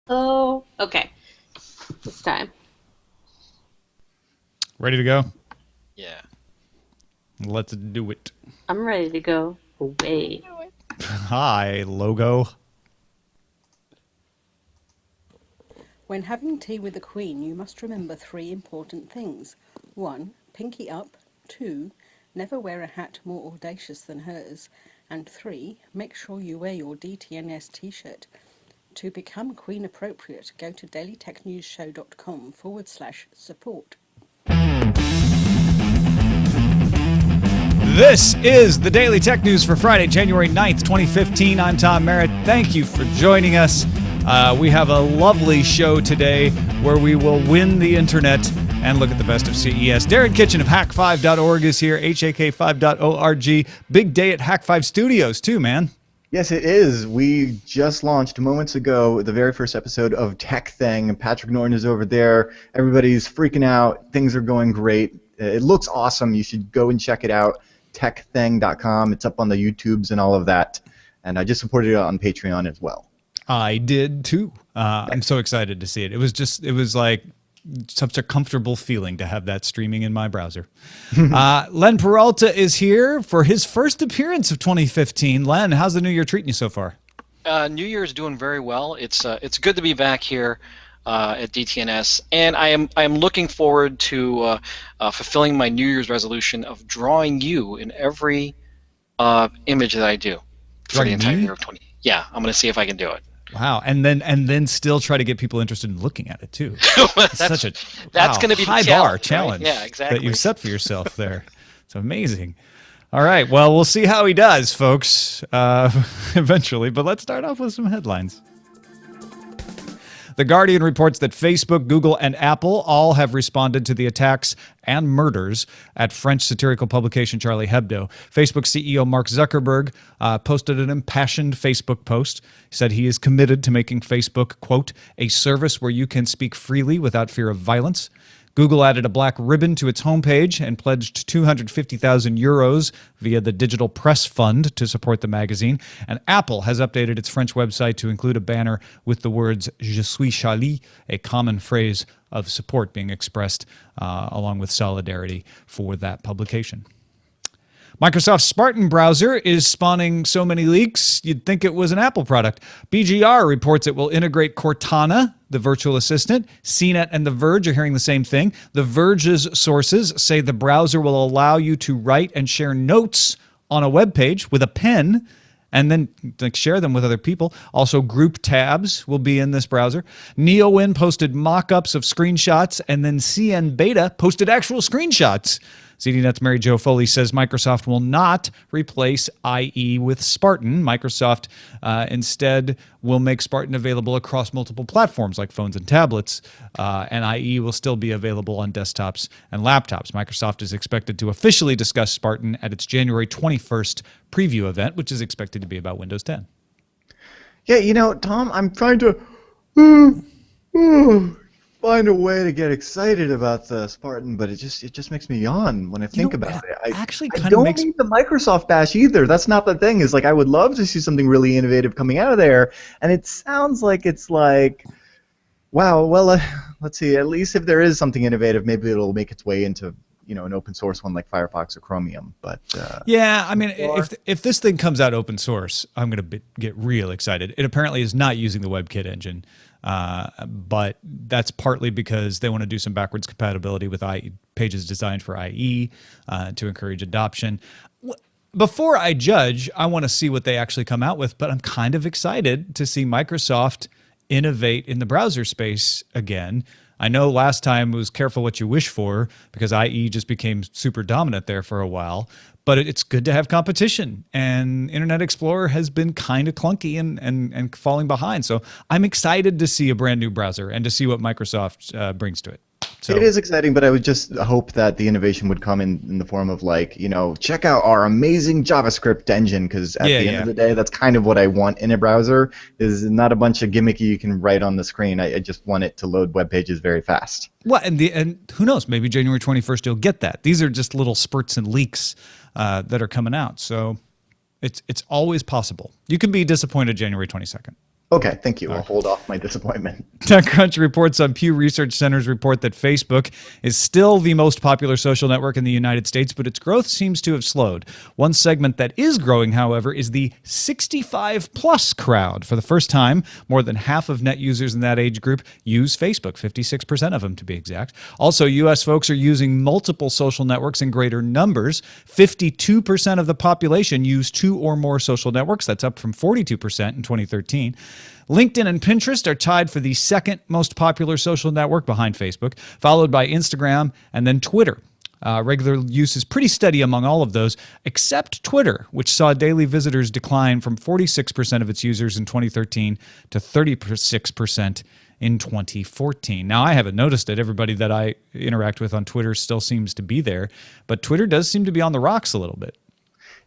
Oh, okay. It's time. Ready to go? Yeah. Let's do it. I'm ready to go away. Hi, logo. When having tea with the Queen, you must remember three important things. 1. Pinky up. 2. Never wear a hat more audacious than hers. And 3. Make sure you wear your DTNS t-shirt. To become Queen appropriate, go to dailytechnewsshow.com/support. This is the Daily Tech News for Friday, January 9th, 2015. I'm Tom Merritt. Thank you for joining us. We have a lovely show today where we will win the internet and look at the best of CES. Darren Kitchen of hack5.org is here, hak5.org. Big day at Hack5 Studios, too, man. Yes, it is. We just launched moments ago the very first episode of Tech Thing. Patrick Norton is over there. Everybody's freaking out. Things are going great. It looks awesome. You should go and check it out. techthing.com. It's up on the YouTubes and all of that. And I just supported it on Patreon as well. I did, too. I'm so excited to see it. It was like such a comfortable feeling to have that streaming in my browser. Len Peralta is here for his first appearance of 2015. Len, how's the new year treating you so far? New Year's doing very well. It's good to be back here at DTNS, and I am looking forward to fulfilling my New Year's resolution of drawing you in every image that I do for the entire year of 20. Yeah, I'm going to see if I can do it. Wow, and then still try to get people interested in looking at it too. That's going to be high the bar challenge. challenge Right? Yeah, exactly. that you've set for yourself there. It's amazing. All right, well, we'll see how he does, folks, eventually. But let's start off with some headlines. The Guardian reports that Facebook, Google, and Apple all have responded to the attacks and murders at French satirical publication Charlie Hebdo. Facebook CEO Mark Zuckerberg posted an impassioned Facebook post. He said he is committed to making Facebook, quote, a service where you can speak freely without fear of violence. Google added a black ribbon to its homepage and pledged 250,000 euros via the Digital Press Fund to support the magazine. And Apple has updated its French website to include a banner with the words "Je suis Charlie," a common phrase of support being expressed along with solidarity for that publication. Microsoft's Spartan browser is spawning so many leaks, you'd think it was an Apple product. BGR reports it will integrate Cortana, the virtual assistant. CNET and The Verge are hearing the same thing. The Verge's sources say the browser will allow you to write and share notes on a web page with a pen and then share them with other people. Also, group tabs will be in this browser. NeoWin posted mock-ups of screenshots, and then CN Beta posted actual screenshots. ZDNet's Mary Jo Foley says Microsoft will not replace IE with Spartan. Microsoft instead will make Spartan available across multiple platforms like phones and tablets, and IE will still be available on desktops and laptops. Microsoft is expected to officially discuss Spartan at its January 21st preview event, which is expected to be about Windows 10. Yeah, you know, Tom, I'm trying to find a way to get excited about the Spartan, but it just makes me yawn when I think about it. I don't need the Microsoft bash either. That's not the thing. Is like I would love to see something really innovative coming out of there, and it sounds like it's like, wow. Well, let's see. At least if there is something innovative, maybe it'll make its way into an open source one like Firefox or Chromium. But yeah, I mean, if this thing comes out open source, I'm going to get real excited. It apparently is not using the WebKit engine. But that's partly because they want to do some backwards compatibility with pages designed for IE to encourage adoption. Before I judge, I want to see what they actually come out with, but I'm kind of excited to see Microsoft innovate in the browser space again. I know last time it was careful what you wish for because IE just became super dominant there for a while. But it's good to have competition, and Internet Explorer has been kind of clunky and falling behind. So I'm excited to see a brand new browser and to see what Microsoft brings to it. So, it is exciting, but I would just hope that the innovation would come in the form of like, check out our amazing JavaScript engine, because at the end of the day, that's kind of what I want in a browser, is not a bunch of gimmicky you can write on the screen. I just want it to load web pages very fast. Well, and who knows, maybe January 21st you'll get that. These are just little spurts and leaks that are coming out. So it's always possible. You can be disappointed January 22nd. Okay, thank you. I'll hold off my disappointment. TechCrunch reports on Pew Research Center's report that Facebook is still the most popular social network in the United States, but its growth seems to have slowed. One segment that is growing, however, is the 65-plus crowd. For the first time, more than half of net users in that age group use Facebook, 56% of them to be exact. Also, U.S. folks are using multiple social networks in greater numbers. 52% of the population use 2 or more social networks. That's up from 42% in 2013. LinkedIn and Pinterest are tied for the second most popular social network behind Facebook, followed by Instagram and then Twitter. Regular use is pretty steady among all of those, except Twitter, which saw daily visitors decline from 46% of its users in 2013 to 36% in 2014. Now, I haven't noticed it. Everybody that I interact with on Twitter still seems to be there, but Twitter does seem to be on the rocks a little bit.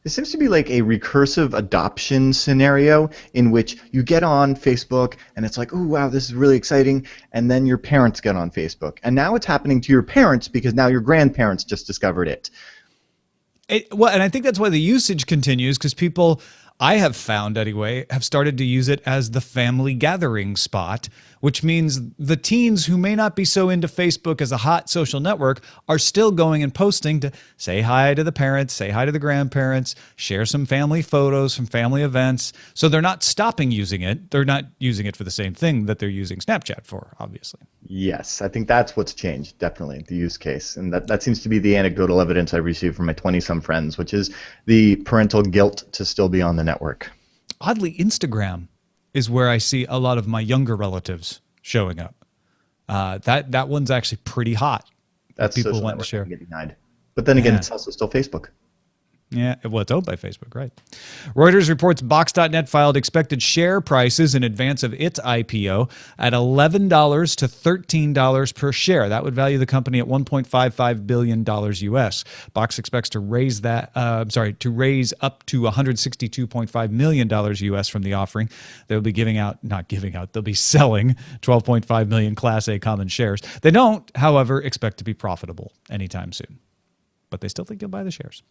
It seems to be like a recursive adoption scenario in which you get on Facebook and it's like, oh, wow, this is really exciting. And then your parents get on Facebook. And now it's happening to your parents because now your grandparents just discovered it. Well, and I think that's why the usage continues, because people, I have found anyway, have started to use it as the family gathering spot, which means the teens who may not be so into Facebook as a hot social network are still going and posting to say hi to the parents, say hi to the grandparents, share some family photos from family events. So they're not stopping using it. They're not using it for the same thing that they're using Snapchat for, obviously. Yes, I think that's what's changed, definitely, the use case. And that seems to be the anecdotal evidence I received from my 20-some friends, which is the parental guilt to still be on the network. Oddly, Instagram is where I see a lot of my younger relatives showing up. That one's actually pretty hot. That's people social want to network share. get denied. But then again, it's also still Facebook. Yeah, well, it's owned by Facebook, right? Reuters reports Box.net filed expected share prices in advance of its IPO at $11 to $13 per share. That would value the company at $1.55 billion US. Box expects to raise up to $162.5 million US from the offering. They'll be they'll be selling 12.5 million Class A common shares. They don't, however, expect to be profitable anytime soon, but they still think you'll buy the shares.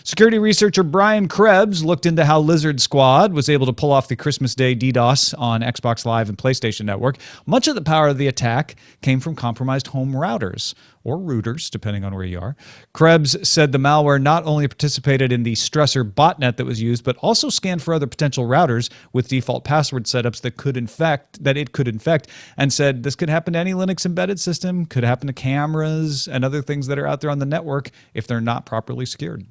Security researcher Brian Krebs looked into how Lizard Squad was able to pull off the Christmas Day DDoS on Xbox Live and PlayStation Network. Much of the power of the attack came from compromised home routers, or routers, depending on where you are. Krebs said the malware not only participated in the stressor botnet that was used, but also scanned for other potential routers with default password setups that it could infect, and said this could happen to any Linux embedded system, could happen to cameras and other things that are out there on the network if they're not properly secured.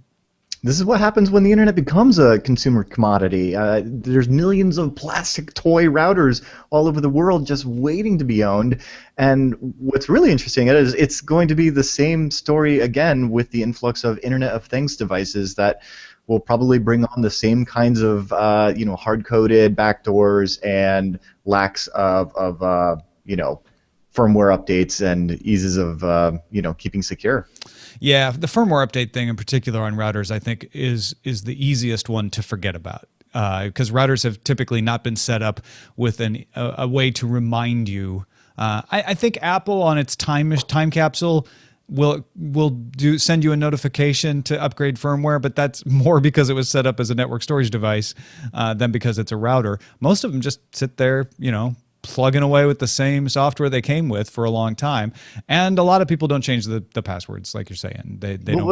This is what happens when the internet becomes a consumer commodity. There's millions of plastic toy routers all over the world just waiting to be owned. And what's really interesting is it's going to be the same story again with the influx of Internet of Things devices that will probably bring on the same kinds of hard-coded backdoors and lacks of firmware updates and eases of keeping secure. Yeah, the firmware update thing in particular on routers, I think, is the easiest one to forget about, because routers have typically not been set up with a way to remind you. I think Apple on its time capsule will send you a notification to upgrade firmware, but that's more because it was set up as a network storage device than because it's a router. Most of them just sit there, plugging away with the same software they came with for a long time, and a lot of people don't change the passwords, like you're saying. They don't.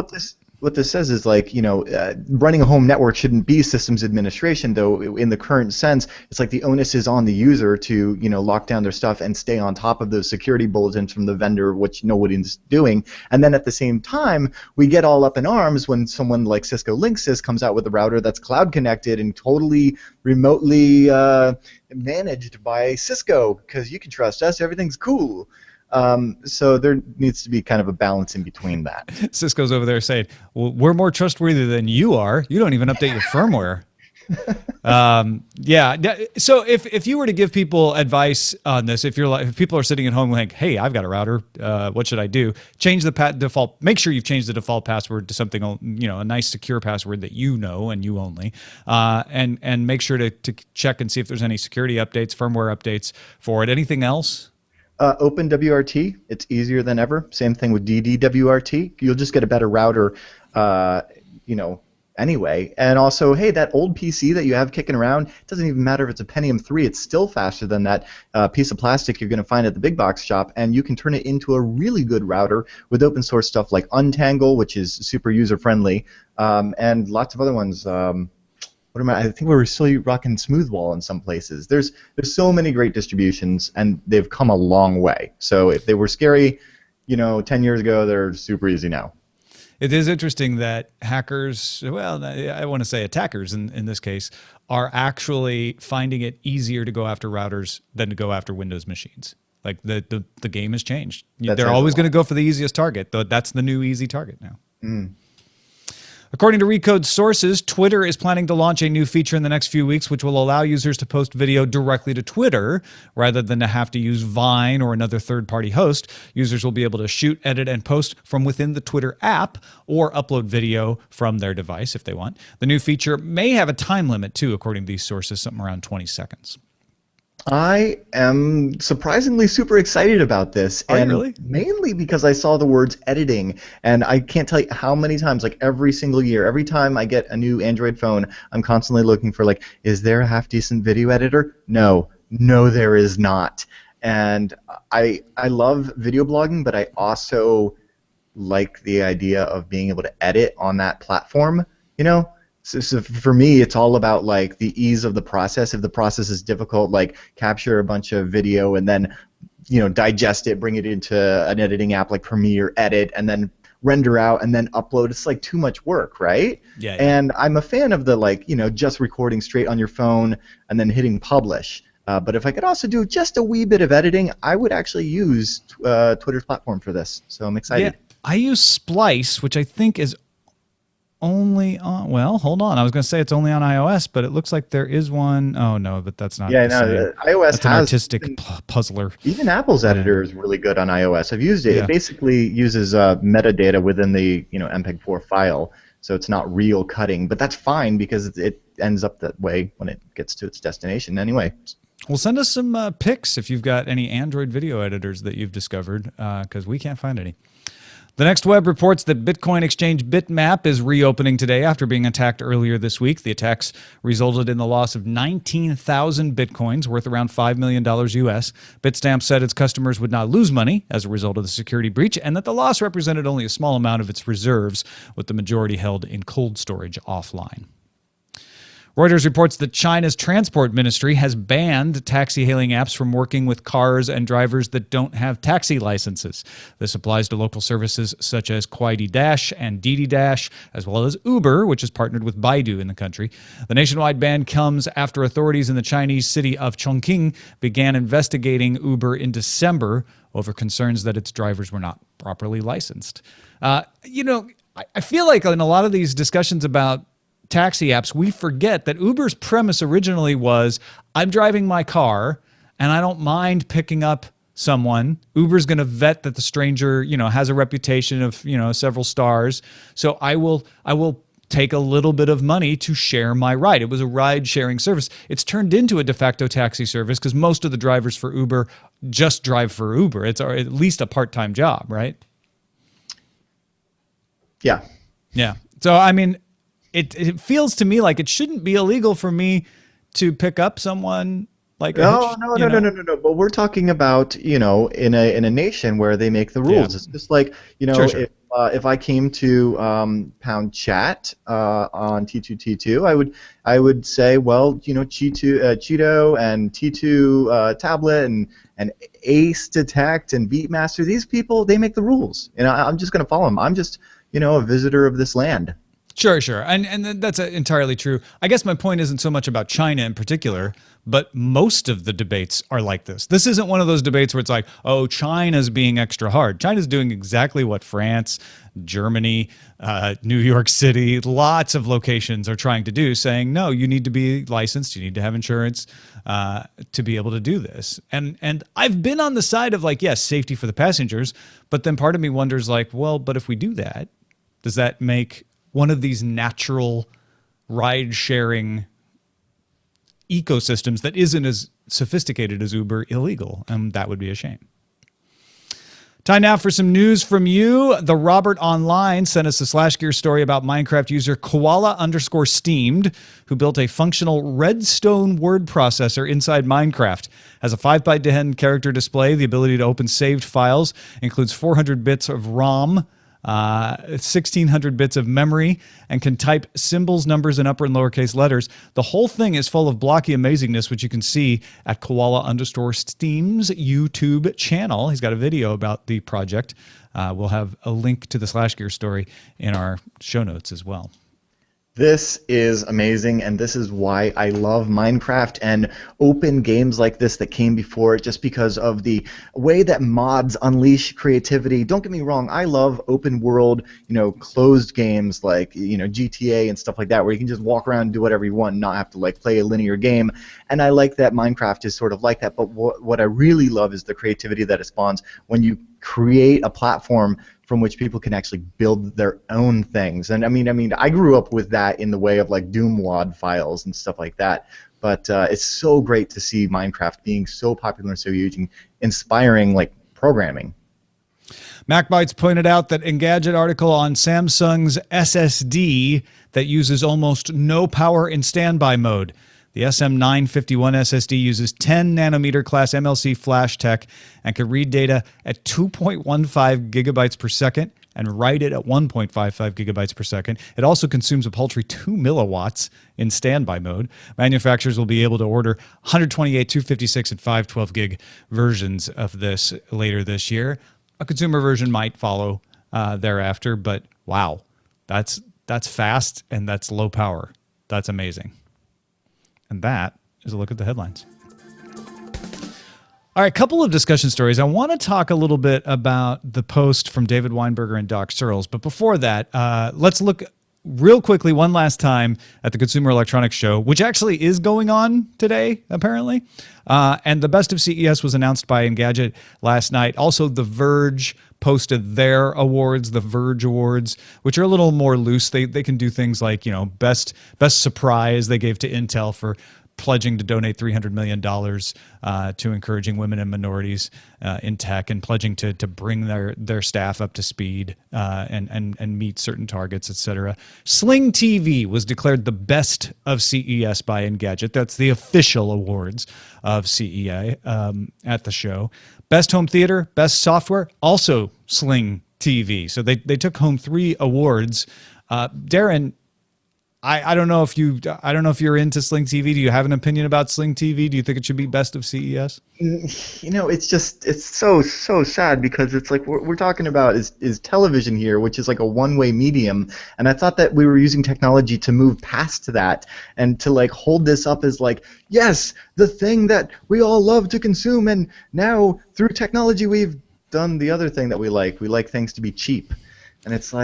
What this says is running a home network shouldn't be systems administration, though. In the current sense, it's like the onus is on the user to lock down their stuff and stay on top of those security bulletins from the vendor, which nobody's doing. And then at the same time, we get all up in arms when someone like Cisco Linksys comes out with a router that's cloud connected and totally remotely managed by Cisco, because you can trust us, everything's cool. So there needs to be kind of a balance in between that. Cisco's over there saying, well, we're more trustworthy than you are. You don't even update your firmware. So if you were to give people advice on this, if people are sitting at home like, hey, I've got a router, what should I do? Change the default. Make sure you've changed the default password to something, a nice secure password that you know and you only, and make sure to check and see if there's any security updates, firmware updates for it. Anything else? OpenWRT, it's easier than ever. Same thing with DDWRT. You'll just get a better router, anyway. And also, hey, that old PC that you have kicking around, it doesn't even matter if it's a Pentium 3, it's still faster than that piece of plastic you're going to find at the big box shop, and you can turn it into a really good router with open source stuff like Untangle, which is super user friendly, and lots of other ones. I think we're still rocking Smoothwall in some places. There's so many great distributions, and they've come a long way. So if they were scary, 10 years ago, they're super easy now. It is interesting that hackers, well, I want to say attackers in this case, are actually finding it easier to go after routers than to go after Windows machines. Like the game has changed. They're always going to go for the easiest target, though that's the new easy target now. Mm. According to Recode sources, Twitter is planning to launch a new feature in the next few weeks which will allow users to post video directly to Twitter rather than to have to use Vine or another third-party host. Users will be able to shoot, edit, and post from within the Twitter app or upload video from their device if they want. The new feature may have a time limit, too, according to these sources, something around 20 seconds. I am surprisingly super excited about this, and really? Mainly because I saw the words editing, and I can't tell you how many times, like every single year, every time I get a new Android phone, I'm constantly looking for, like, is there a half-decent video editor? No, there is not. And I love video blogging, but I also like the idea of being able to edit on that platform, So for me, it's all about like the ease of the process. If the process is difficult, like capture a bunch of video and then, digest it, bring it into an editing app like Premiere, edit, and then render out and then upload. It's like too much work, right? Yeah. And I'm a fan of the just recording straight on your phone and then hitting publish. But if I could also do just a wee bit of editing, I would actually use Twitter's platform for this. So I'm excited. Yeah, I use Splice, which I think is only on, well, hold on. I was going to say it's only on iOS, but it looks like there is one. Oh, no, but that's not the same. iOS that's an artistic puzzler. Even Apple's editor is really good on iOS. I've used it. Yeah. It basically uses metadata within the MPEG-4 file, so it's not real cutting. But that's fine because it ends up that way when it gets to its destination anyway. Well, send us some pics if you've got any Android video editors that you've discovered, because we can't find any. The Next Web reports that Bitcoin exchange Bitmap is reopening today after being attacked earlier this week. The attacks resulted in the loss of 19,000 Bitcoins, worth around $5 million US. Bitstamp said its customers would not lose money as a result of the security breach, and that the loss represented only a small amount of its reserves, with the majority held in cold storage offline. Reuters reports that China's transport ministry has banned taxi-hailing apps from working with cars and drivers that don't have taxi licenses. This applies to local services such as Kuaidi Dash and Didi Dash, as well as Uber, which is partnered with Baidu in the country. The nationwide ban comes after authorities in the Chinese city of Chongqing began investigating Uber in December over concerns that its drivers were not properly licensed. I feel like in a lot of these discussions about taxi apps, we forget that Uber's premise originally was, I'm driving my car and I don't mind picking up someone. Uber's going to vet that the stranger, has a reputation of, several stars. So I will take a little bit of money to share my ride. It was a ride sharing service. It's turned into a de facto taxi service because most of the drivers for Uber just drive for Uber. It's at least a part-time job, right? Yeah. Yeah. So, I mean, It feels to me like it shouldn't be illegal for me to pick up someone like no. But we're talking about in a nation where they make the rules. Yeah. It's just like sure. If I came to pound chat on T2T2, I would say, well, Cheeto and T2 tablet and Ace Detect and Beatmaster, these people, they make the rules, I'm just going to follow them. I'm just a visitor of this land. Sure. And that's entirely true. I guess my point isn't so much about China in particular, but most of the debates are like this. This isn't one of those debates where it's like, oh, China's being extra hard. China's doing exactly what France, Germany, New York City, lots of locations are trying to do, saying, no, you need to be licensed, you need to have insurance to be able to do this. And I've been on the side of like, yes, safety for the passengers, but then part of me wonders like, well, but if we do that, does that make one of these natural ride-sharing ecosystems that isn't as sophisticated as Uber illegal? And that would be a shame. Time now for some news from you. The Robert Online sent us a SlashGear story about Minecraft user koala_steamed, who built a functional redstone word processor inside Minecraft. Has a 5 by 10 character display, the ability to open saved files, includes 400 bits of ROM, 1,600 bits of memory, and can type symbols, numbers, and upper and lowercase letters. The whole thing is full of blocky amazingness, which you can see at koala_steam's YouTube channel. He's got a video about the project. We'll have a link to the SlashGear story in our show notes as well. This is amazing, and this is why I love Minecraft and open games like this that came before it, just because of the way that mods unleash creativity. Don't get me wrong, I love open world, closed games like, GTA and stuff like that, where you can just walk around and do whatever you want and not have to play a linear game. And I like that Minecraft is sort of like that, but what I really love is the creativity that it spawns when you create a platform from which people can actually build their own things. And I mean, I grew up with that in the way of Doom WAD files and stuff like that. But it's so great to see Minecraft being so popular and so huge and inspiring programming. MacBytes pointed out that Engadget article on Samsung's SSD that uses almost no power in standby mode. The SM951 SSD uses 10 nanometer class MLC flash tech and can read data at 2.15 gigabytes per second and write it at 1.55 gigabytes per second. It also consumes a paltry 2 milliwatts in standby mode. Manufacturers will be able to order 128, 256, and 512 gig versions of this later this year. A consumer version might follow thereafter, but wow, that's fast and that's low power. That's amazing. And that is a look at the headlines. All right, a couple of discussion stories. I want to talk a little bit about the post from David Weinberger and Doc Searls. But before that, let's look real quickly one last time at the Consumer Electronics Show, which actually is going on today, apparently. And the Best of CES was announced by Engadget last night. Also, The Verge posted their awards, the Verge Awards, which are a little more loose. They can do things like, best surprise they gave to Intel for pledging to donate $300 million to encouraging women and minorities in tech, and pledging to bring their staff up to speed and meet certain targets, etc. Sling TV was declared the best of CES by Engadget. That's the official awards of CES at the show. Best home theater, best software, also Sling TV. So they took home 3 awards. Darren, I don't know if you're into Sling TV. Do you have an opinion about Sling TV? Do you think it should be best of CES? It's so sad, because it's like we're talking about is television here, which is like a one-way medium, and I thought that we were using technology to move past that and to hold this up as yes, the thing that we all love to consume, and now through technology we've done the other thing that we like. We like things to be cheap, and it's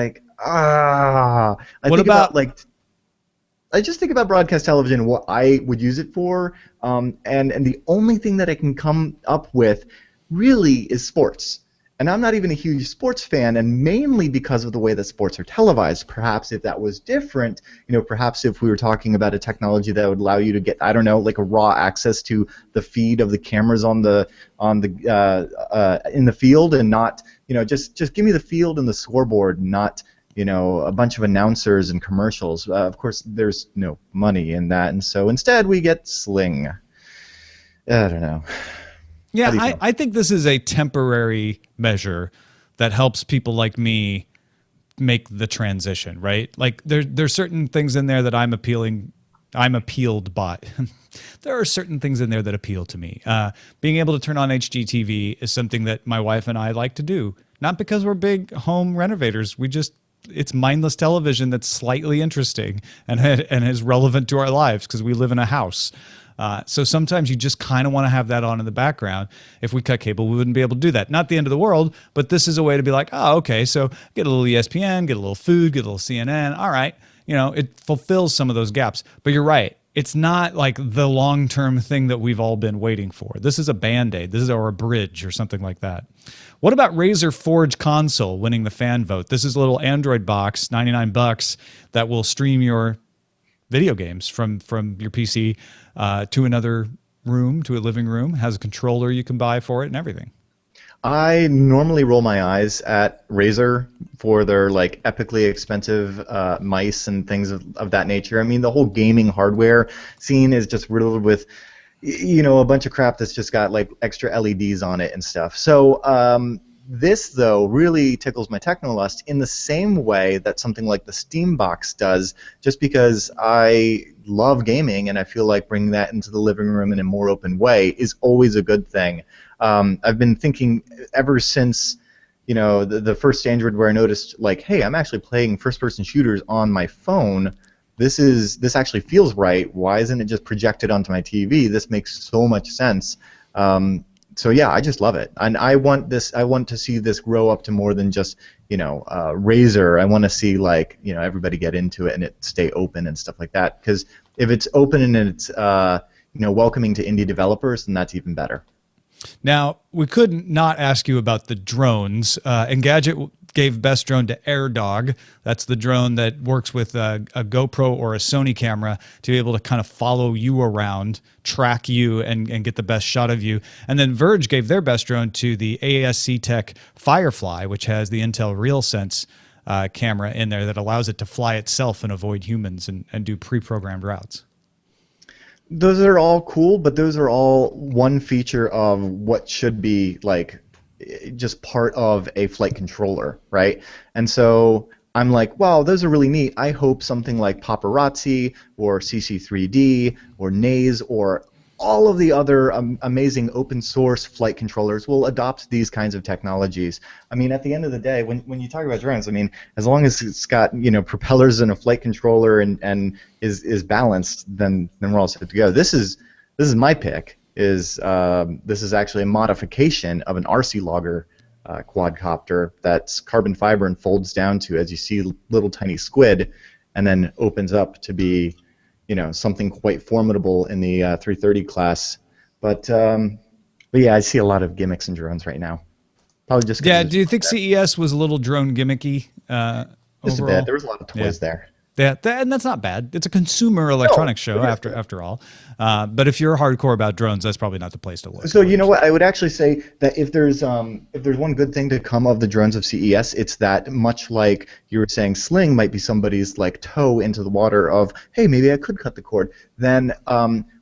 I just think about broadcast television, what I would use it for, and the only thing that I can come up with really is sports. And I'm not even a huge sports fan, and mainly because of the way that sports are televised. Perhaps if that was different, perhaps if we were talking about a technology that would allow you to get, I don't know, a raw access to the feed of the cameras in the field, and not, just give me the field and the scoreboard, not a bunch of announcers and commercials. Of course, there's no money in that, and so instead we get Sling. I don't know. Yeah, I think this is a temporary measure that helps people like me make the transition, right? There's certain things in there that I'm appealed by. There are certain things in there that appeal to me. Being able to turn on HGTV is something that my wife and I like to do. Not because we're big home renovators. It's mindless television that's slightly interesting and is relevant to our lives because we live in a house. So sometimes you just kind of want to have that on in the background. If we cut cable, we wouldn't be able to do that. Not the end of the world, but this is a way to be like, oh, okay, so get a little ESPN, get a little food, get a little CNN. All right, it fulfills some of those gaps. But you're right. It's not like the long-term thing that we've all been waiting for. This is a Band-Aid. This is a bridge or something like that. What about Razer Forge console winning the fan vote? This is a little Android box, $99, that will stream your video games from your PC to another room, to a living room. Has a controller you can buy for it and everything. I normally roll my eyes at Razer for their like epically expensive mice and things of that nature. I mean, the whole gaming hardware scene is just riddled with, a bunch of crap that's just got like extra LEDs on it and stuff. So this, though, really tickles my technolust in the same way that something like the Steam Box does, just because I love gaming and I feel like bringing that into the living room in a more open way is always a good thing. I've been thinking ever since, the first Android where I noticed, like, hey, I'm actually playing first-person shooters on my phone. This actually feels right. Why isn't it just projected onto my TV? This makes so much sense. So yeah, I just love it, and I want to see this grow up to more than just Razer. I want to see everybody get into it and it stay open and stuff like that. Because if it's open and it's welcoming to indie developers, then that's even better. Now, we could not ask you about the drones. Engadget gave best drone to AirDog. That's the drone that works with a GoPro or a Sony camera to be able to kind of follow you around, track you, and get the best shot of you. And then Verge gave their best drone to the AASC Tech Firefly, which has the Intel RealSense camera in there that allows it to fly itself and avoid humans and do pre-programmed routes. Those are all cool, but those are all one feature of what should be like just part of a flight controller, right? And so I'm like, wow, those are really neat. I hope something like Paparazzi or CC3D or Naze or all of the other amazing open source flight controllers will adopt these kinds of technologies. I mean, at the end of the day, when you talk about drones, I mean, as long as it's got propellers and a flight controller and is balanced, then we're all set to go. This is my pick. This is actually a modification of an RC Logger quadcopter that's carbon fiber and folds down to, as you see, little tiny squid, and then opens up to be something quite formidable in the 330 class. But yeah, I see a lot of gimmicks in drones right now. Probably just do you think CES was a little drone gimmicky? Just overall? a bit. There was a lot of toys there. Yeah, and that's not bad. It's a consumer electronics show after all. But if you're hardcore about drones, that's probably not the place to look. So you know what? I would actually say that if there's one good thing to come of the drones of CES, it's that much like you were saying, Sling might be somebody's like toe into the water of, hey, maybe I could cut the cord. Then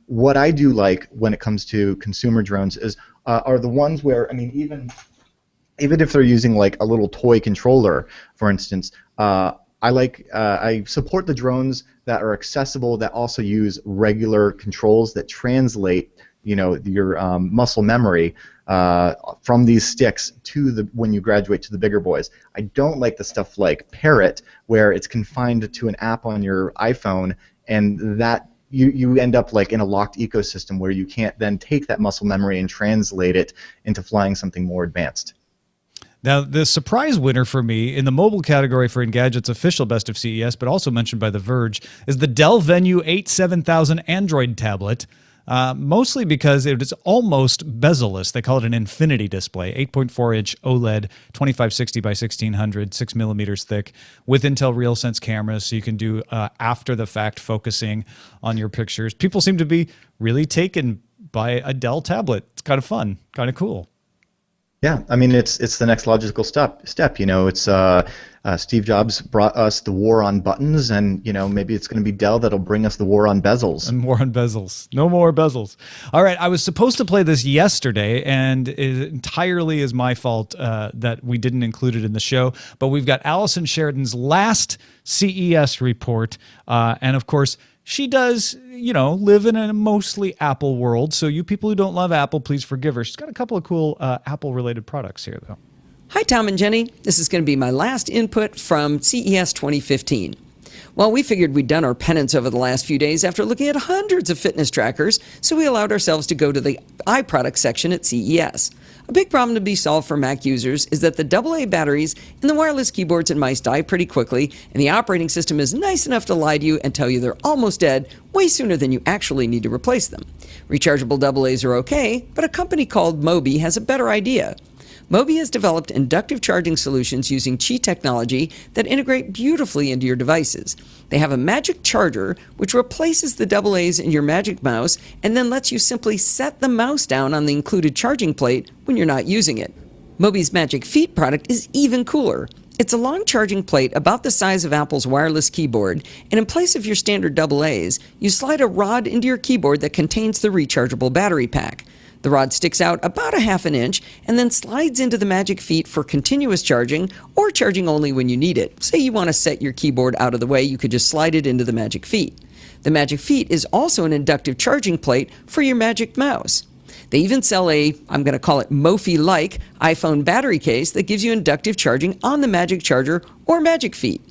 what I do like when it comes to consumer drones is are the ones where, I mean, even if they're using like a little toy controller, for instance. I support the drones that are accessible that also use regular controls that translate, your muscle memory from these sticks to when you graduate to the bigger boys. I don't like the stuff like Parrot, where it's confined to an app on your iPhone, and that you end up like in a locked ecosystem where you can't then take that muscle memory and translate it into flying something more advanced. Now, the surprise winner for me in the mobile category for Engadget's official Best of CES, but also mentioned by The Verge, is the Dell Venue 87000 Android tablet, mostly because it is almost bezel-less. They call it an infinity display, 8.4-inch OLED, 2560 by 1600, 6 millimeters thick, with Intel RealSense cameras, so you can do after-the-fact focusing on your pictures. People seem to be really taken by a Dell tablet. It's kind of fun, kind of cool. Yeah, I mean it's the next logical step. It's Steve Jobs brought us the war on buttons, and maybe it's going to be Dell that'll bring us the war on bezels. And more on bezels. No more bezels. All right, I was supposed to play this yesterday, and it entirely is my fault that we didn't include it in the show. But we've got Allison Sheridan's last CES report, and of course, she does, live in a mostly Apple world. So you people who don't love Apple, please forgive her. She's got a couple of cool Apple-related products here, though. Hi, Tom and Jenny. This is going to be my last input from CES 2015. Well, we figured we'd done our penance over the last few days after looking at hundreds of fitness trackers, so we allowed ourselves to go to the iProduct section at CES. A big problem to be solved for Mac users is that the AA batteries in the wireless keyboards and mice die pretty quickly, and the operating system is nice enough to lie to you and tell you they're almost dead way sooner than you actually need to replace them. Rechargeable AA's are okay, but a company called Mobi has a better idea. Mobi has developed inductive charging solutions using Qi technology that integrate beautifully into your devices. They have a magic charger which replaces the AA's in your Magic Mouse and then lets you simply set the mouse down on the included charging plate when you're not using it. Moby's Magic Feet product is even cooler. It's a long charging plate about the size of Apple's wireless keyboard, and in place of your standard AA's, you slide a rod into your keyboard that contains the rechargeable battery pack. The rod sticks out about a half an inch and then slides into the Magic Feet for continuous charging or charging only when you need it. Say you want to set your keyboard out of the way, you could just slide it into the Magic Feet. The Magic Feet is also an inductive charging plate for your Magic Mouse. They even sell a, I'm going to call it Mophie-like, iPhone battery case that gives you inductive charging on the Magic Charger or Magic Feet.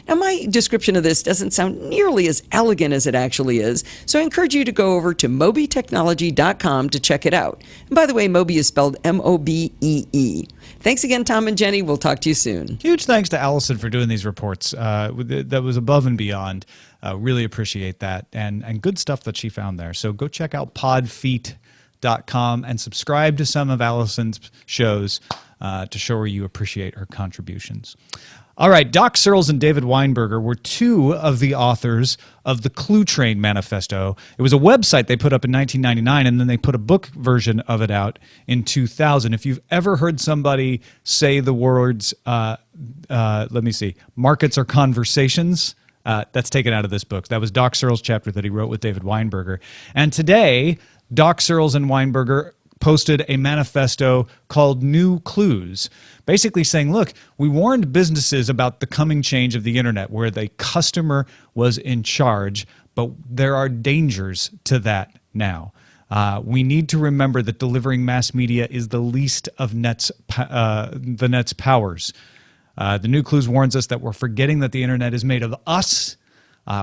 Now, my description of this doesn't sound nearly as elegant as it actually is, so I encourage you to go over to mobytechnology.com to check it out. And by the way, Moby is spelled M-O-B-E-E. Thanks again, Tom and Jenny. We'll talk to you soon. Huge thanks to Allison for doing these reports. That was above and beyond. Really appreciate that. And good stuff that she found there. So go check out podfeet.com and subscribe to some of Allison's shows to show her you appreciate her contributions. All right, Doc Searls and David Weinberger were two of the authors of the Clue Train Manifesto. It was a website they put up in 1999, and then they put a book version of it out in 2000. If you've ever heard somebody say the words, let me see, markets are conversations, that's taken out of this book. That was Doc Searls' chapter that he wrote with David Weinberger. And today, Doc Searls and Weinberger posted a manifesto called New Clues, basically saying, look, we warned businesses about the coming change of the internet where the customer was in charge, but there are dangers to that now. We need to remember that delivering mass media is the least of the net's powers. The New Clues warns us that we're forgetting that the internet is made of us.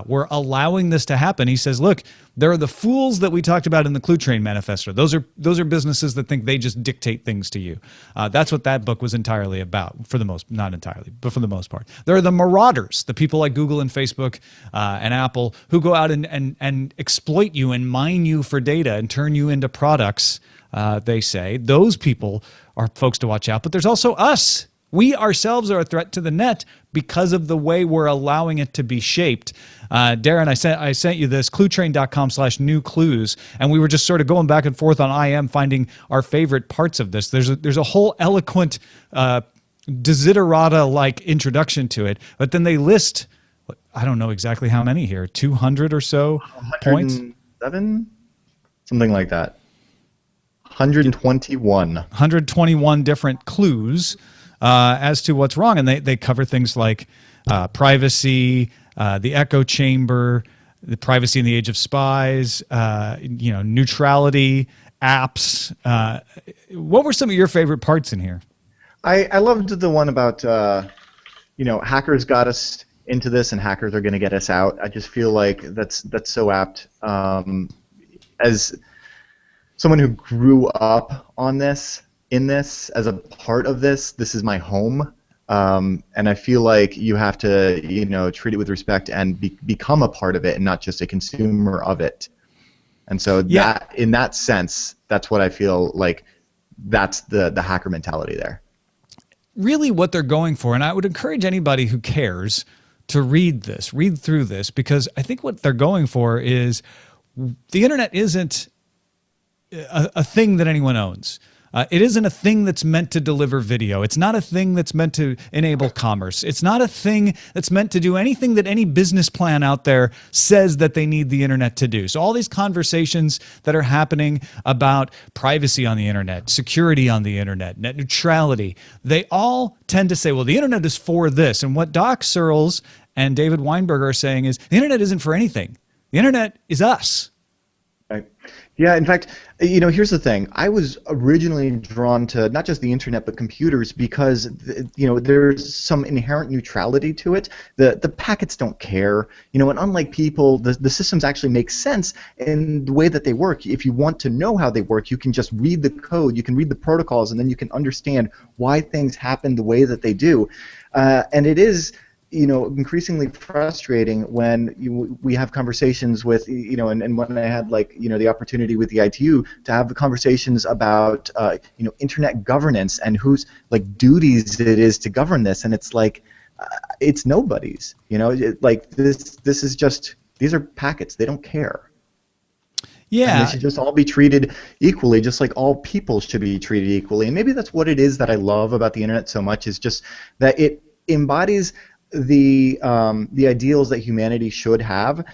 We're allowing this to happen. He says, look, there are the fools that we talked about in the Clue Train Manifesto. Those are businesses that think they just dictate things to you. That's what that book was entirely about, not entirely, but for the most part. There are the marauders, the people like Google and Facebook and Apple who go out and exploit you and mine you for data and turn you into products, they say. Those people are folks to watch out. But there's also us. We ourselves are a threat to the net because of the way we're allowing it to be shaped. Darren, I sent you this, cluetrain.com/new clues, and we were just sort of going back and forth on IM finding our favorite parts of this. There's a whole eloquent desiderata-like introduction to it, but then they list, I don't know exactly how many here, 200 or so points? 107? Something like that. 121. 121 different clues as to what's wrong, and they cover things like privacy, the echo chamber, the privacy in the age of spies, neutrality, apps. What were some of your favorite parts in here? I loved the one about hackers got us into this and hackers are going to get us out. I just feel like that's so apt. As someone who grew up on this, in this, as a part of this is my home, and I feel like you have to, treat it with respect and become a part of it and not just a consumer of it. And so that, in that sense, that's what I feel like. That's the hacker mentality there. Really, what they're going for, and I would encourage anybody who cares to read through this, because I think what they're going for is the internet isn't a thing that anyone owns. It isn't a thing that's meant to deliver video. It's not a thing that's meant to enable commerce. It's not a thing that's meant to do anything that any business plan out there says that they need the internet to do. So all these conversations that are happening about privacy on the internet, security on the internet, net neutrality, they all tend to say, well, the internet is for this. And what Doc Searls and David Weinberger are saying is the internet isn't for anything. The internet is us. Right. Yeah, in fact, here's the thing. I was originally drawn to not just the internet but computers because, there's some inherent neutrality to it. The packets don't care, and unlike people, the systems actually make sense in the way that they work. If you want to know how they work, you can just read the code, you can read the protocols, and then you can understand why things happen the way that they do. And it is increasingly frustrating when we have conversations with, and when I had the opportunity with the ITU to have the conversations about, internet governance and whose duties it is to govern this, and it's it's nobody's, this is just, these are packets, they don't care. Yeah. And they should just all be treated equally, just like all people should be treated equally. And maybe that's what it is that I love about the internet so much, is just that it embodies the ideals that humanity should have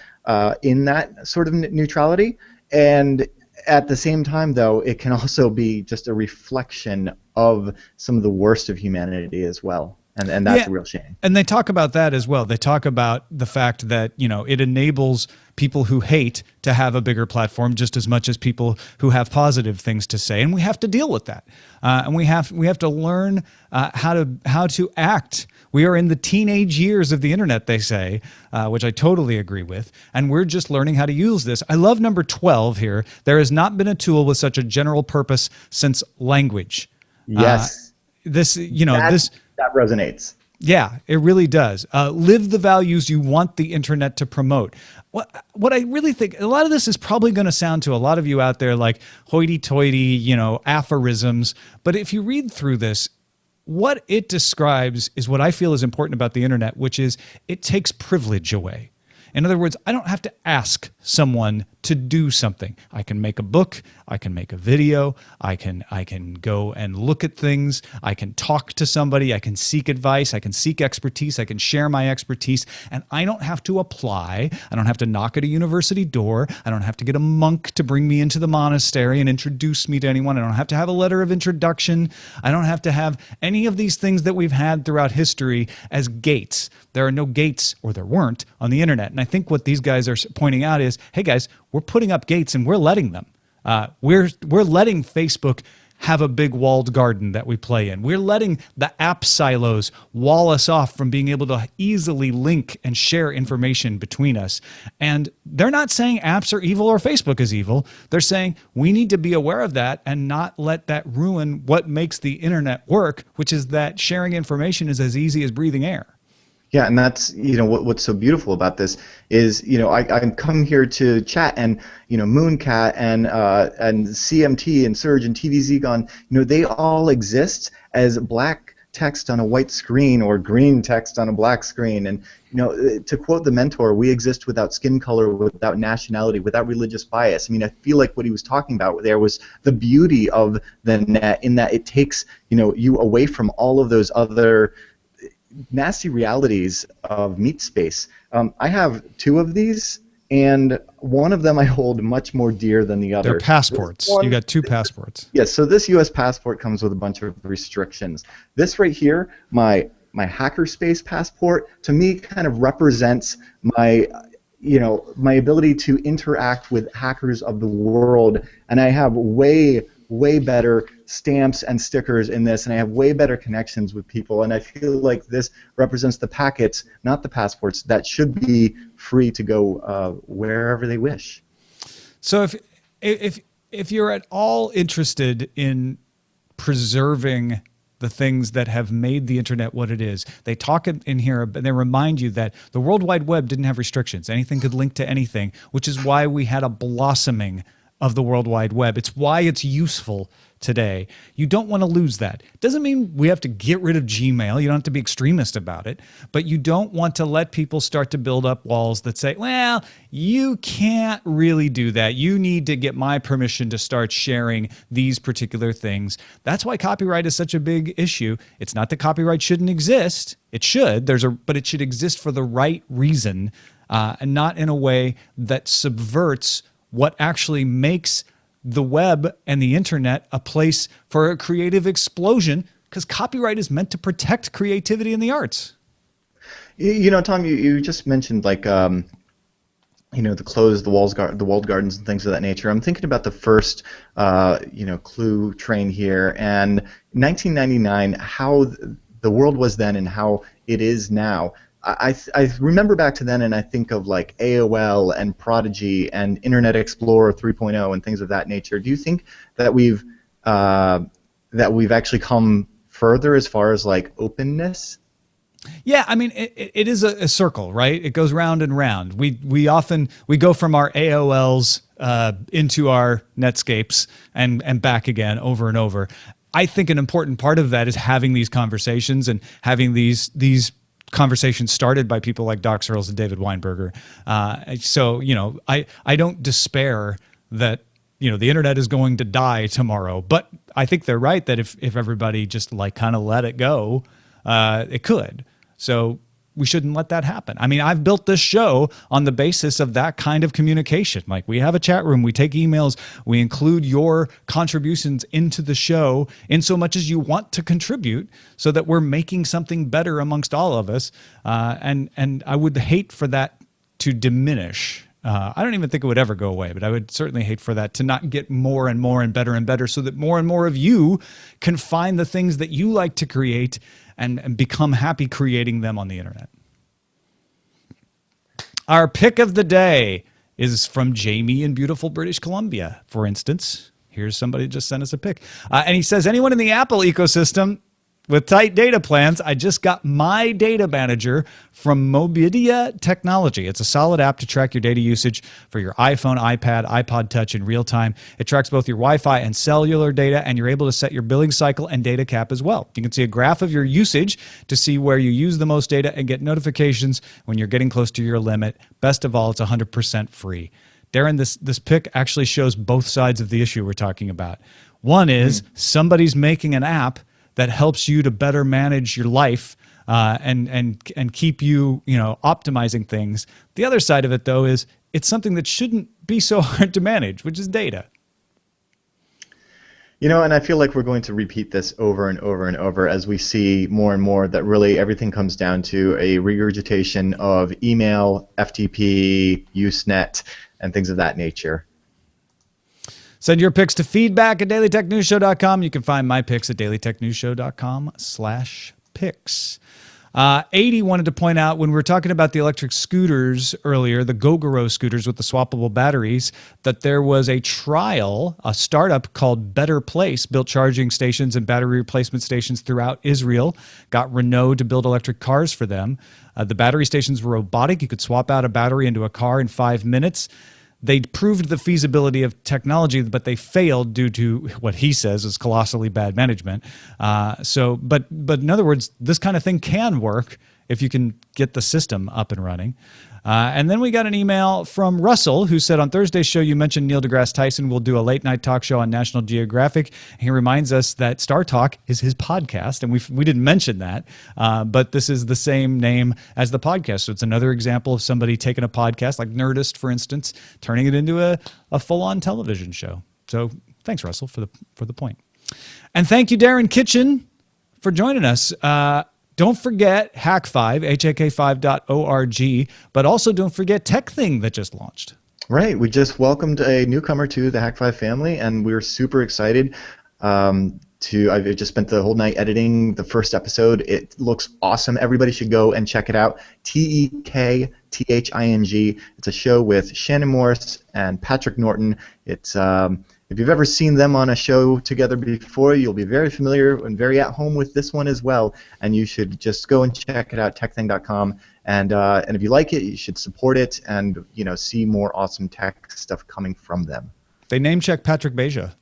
in that sort of neutrality. And at the same time, though, it can also be just a reflection of some of the worst of humanity as well. And that's a real shame. And they talk about that as well. They talk about the fact that, it enables people who hate to have a bigger platform just as much as people who have positive things to say. And we have to deal with that. And we have to learn how to act. We are in the teenage years of the internet, they say, which I totally agree with. And we're just learning how to use this. I love number 12 here. There has not been a tool with such a general purpose since language. Yes. That resonates. Yeah, it really does. Live the values you want the internet to promote. What I really think, a lot of this is probably going to sound to a lot of you out there like hoity-toity, aphorisms. But if you read through this, what it describes is what I feel is important about the internet, which is it takes privilege away. In other words, I don't have to ask someone to do something. I can make a book, I can make a video, I can go and look at things, I can talk to somebody, I can seek advice, I can seek expertise, I can share my expertise, and I don't have to apply, I don't have to knock at a university door, I don't have to get a monk to bring me into the monastery and introduce me to anyone, I don't have to have a letter of introduction, I don't have to have any of these things that we've had throughout history as gates. There are no gates, or there weren't, on the internet. And I think what these guys are pointing out is, hey guys, we're putting up gates and we're letting them. We're letting Facebook have a big walled garden that we play in. We're letting the app silos wall us off from being able to easily link and share information between us. And they're not saying apps are evil or Facebook is evil. They're saying we need to be aware of that and not let that ruin what makes the internet work, which is that sharing information is as easy as breathing air. Yeah, and that's what's so beautiful about this is I come here to chat, and Mooncat and CMT and Surge and TVZ Gone, they all exist as black text on a white screen or green text on a black screen. And to quote the mentor, we exist without skin color, without nationality, without religious bias. I mean, I feel like what he was talking about there was the beauty of the net in that it takes you away from all of those other nasty realities of meat space. I have 2 of these, and one of them I hold much more dear than the other. They're passports. You got 2 passports. Yes, so this U.S. passport comes with a bunch of restrictions. This right here, my hackerspace passport, to me kind of represents my ability to interact with hackers of the world, and I have way better stamps and stickers in this, and I have way better connections with people, and I feel like this represents the packets, not the passports, that should be free to go wherever they wish. So if you're at all interested in preserving the things that have made the internet what it is, they talk in here, and they remind you that the World Wide Web didn't have restrictions. Anything could link to anything, which is why we had a blossoming of the World Wide Web. It's why it's useful today. You don't want to lose that. It doesn't mean we have to get rid of Gmail. You don't have to be extremist about it, but you don't want to let people start to build up walls that say, well, you can't really do that. You need to get my permission to start sharing these particular things. That's why copyright is such a big issue. It's not that copyright shouldn't exist. It should. But it should exist for the right reason, and not in a way that subverts what actually makes the web and the internet a place for a creative explosion, because copyright is meant to protect creativity in the arts. Tom, you just mentioned like the clothes, the walled gardens and things of that nature. I'm thinking about the first Clue train here, and 1999, how the world was then and how it is now. I remember back to then, and I think of like AOL and Prodigy and Internet Explorer 3.0 and things of that nature. Do you think that we've actually come further as far as like openness? Yeah, I mean, it is a circle, right? It goes round and round. We go from our AOLs into our Netscapes and back again over and over. I think an important part of that is having these conversations and having these conversations started by people like Doc Searls and David Weinberger. So I don't despair that, the internet is going to die tomorrow. But I think they're right that if everybody just like kind of let it go, it could. So we shouldn't let that happen. I mean, I've built this show on the basis of that kind of communication. Like, we have a chat room, we take emails, we include your contributions into the show in so much as you want to contribute, so that we're making something better amongst all of us. And I would hate for that to diminish. I don't even think it would ever go away, but I would certainly hate for that to not get more and more and better, so that more and more of you can find the things that you like to create and become happy creating them on the internet. Our pick of the day is from Jamie in beautiful British Columbia, for instance. Here's somebody just sent us a pick. And he says, anyone in the Apple ecosystem with tight data plans, I just got my data manager from Mobidia Technology. It's a solid app to track your data usage for your iPhone, iPad, iPod Touch in real time. It tracks both your Wi-Fi and cellular data, and you're able to set your billing cycle and data cap as well. You can see a graph of your usage to see where you use the most data and get notifications when you're getting close to your limit. Best of all, it's 100% free. Darren, this pick actually shows both sides of the issue we're talking about. One is somebody's making an app that helps you to better manage your life and keep you, optimizing things. The other side of it, though, is it's something that shouldn't be so hard to manage, which is data. And I feel like we're going to repeat this over and over and over as we see more and more that really everything comes down to a regurgitation of email, FTP, Usenet, and things of that nature. Send your picks to feedback@dailytechnewsshow.com. You can find my picks at dailytechnewsshow.com/picks. 80 wanted to point out, when we were talking about the electric scooters earlier, the Gogoro scooters with the swappable batteries, that there was a trial, a startup called Better Place, built charging stations and battery replacement stations throughout Israel, got Renault to build electric cars for them. The battery stations were robotic. You could swap out a battery into a car in 5 minutes. They proved the feasibility of technology, but they failed due to what he says is colossally bad management. But in other words, this kind of thing can work if you can get the system up and running. And then we got an email from Russell, who said, on Thursday's show, you mentioned Neil deGrasse Tyson will do a late-night talk show on National Geographic. He reminds us that Star Talk is his podcast, and we didn't mention that, but this is the same name as the podcast. So it's another example of somebody taking a podcast, like Nerdist, for instance, turning it into a full-on television show. So thanks, Russell, for the point. And thank you, Darren Kitchen, for joining us. Don't forget Hack5, hak5.org, but also don't forget TechThing that just launched. Right. We just welcomed a newcomer to the Hack5 family, and we're super excited. I've just spent the whole night editing the first episode. It looks awesome. Everybody should go and check it out. TEKTHING. It's a show with Shannon Morris and Patrick Norton. It's if you've ever seen them on a show together before, you'll be very familiar and very at home with this one as well. And you should just go and check it out, techthing.com. And if you like it, you should support it and see more awesome tech stuff coming from them. They name check Patrick Beja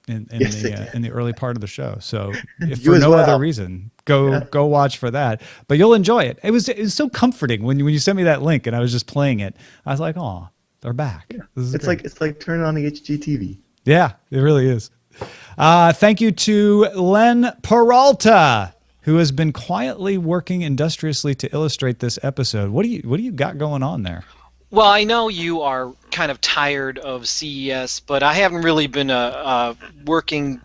in the early part of the show. So if You for as no well. other reason, go watch for that. But you'll enjoy it. It was so comforting when you sent me that link and I was just playing it. I was like, oh, they're back. Yeah. This is It's great. like turning on the HGTV. Yeah, it really is. Thank you to Len Peralta, who has been quietly working industriously to illustrate this episode. What do you got going on there? Well, I know you are kind of tired of CES, but I haven't really been working,